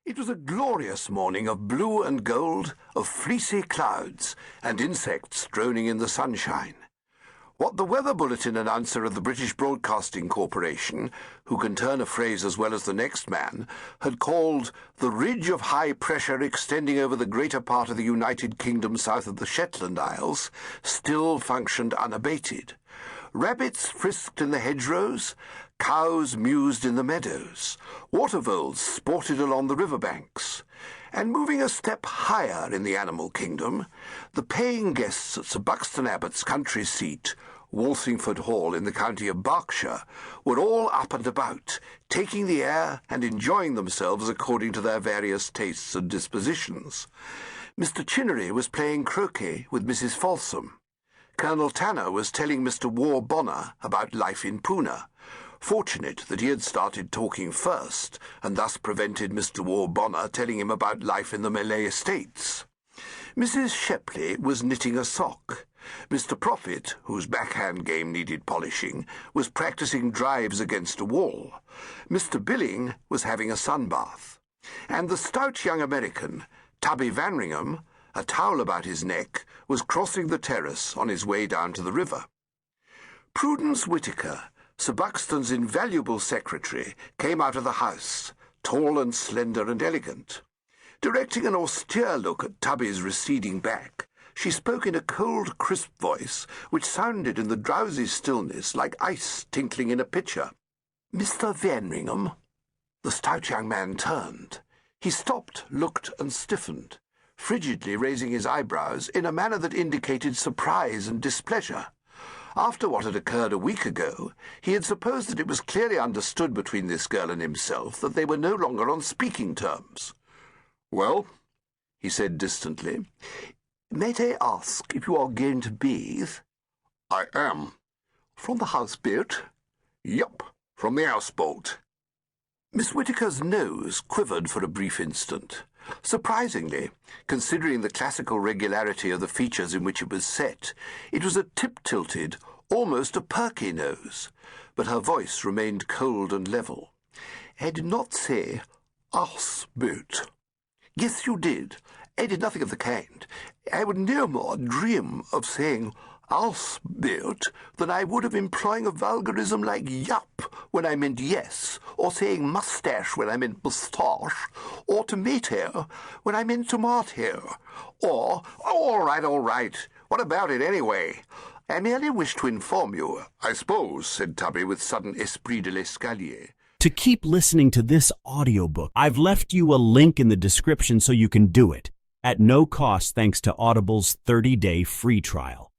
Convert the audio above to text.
It was a glorious morning of blue and gold, of fleecy clouds, and insects droning in the sunshine. What the weather bulletin announcer of the British Broadcasting Corporation, who can turn a phrase as well as the next man, had called the ridge of high pressure extending over the greater part of the United Kingdom south of the Shetland Isles, still functioned unabated. Rabbits frisked in the hedgerows, cows mused in the meadows, water voles sported along the riverbanks, and moving a step higher in the animal kingdom, the paying guests at Sir Buxton Abbott's country seat, Walsingford Hall in the county of Berkshire, were all up and about, taking the air and enjoying themselves according to their various tastes and dispositions. Mr. Chinnery was playing croquet with Mrs. Folsom. Colonel Tanner was telling Mr. War Bonner about life in Poona, fortunate that he had started talking first, and thus prevented Mr. War Bonner telling him about life in the Malay estates. Mrs. Shepley was knitting a sock. Mr. Prophet, whose backhand game needed polishing, was practicing drives against a wall. Mr. Billing was having a sunbath. And the stout young American, Tubby Vanringham, a towel about his neck, was crossing the terrace on his way down to the river. Prudence Whitaker, Sir Buxton's invaluable secretary, came out of the house, tall and slender and elegant. Directing an austere look at Tubby's receding back, she spoke in a cold, crisp voice which sounded in the drowsy stillness like ice tinkling in a pitcher. "Mr. Vanringham." The stout young man turned. He stopped, looked, and stiffened, frigidly raising his eyebrows in a manner that indicated surprise and displeasure. After what had occurred a week ago, he had supposed that it was clearly understood between this girl and himself that they were no longer on speaking terms. "Well," he said distantly, "might I ask if you are going to bathe?" "I am." "From the houseboat?" "Yup, from the houseboat." Miss Whitaker's nose quivered for a brief instant. Surprisingly, considering the classical regularity of the features in which it was set, it was a tip-tilted, almost a perky nose, but her voice remained cold and level. "I did not say houseboat." "Yes, you did. I did nothing of the kind. I would no more dream of saying houseboat than I would of employing a vulgarism like yup when I meant yes, or saying moustache when I meant moustache, or tomato when I meant tomato, or—" "All right. What about it, anyway?" "I merely wish to inform you, I suppose," said Tubby with sudden esprit de l'escalier. To keep listening to this audiobook, I've left you a link in the description so you can do it, at no cost thanks to Audible's 30-day free trial.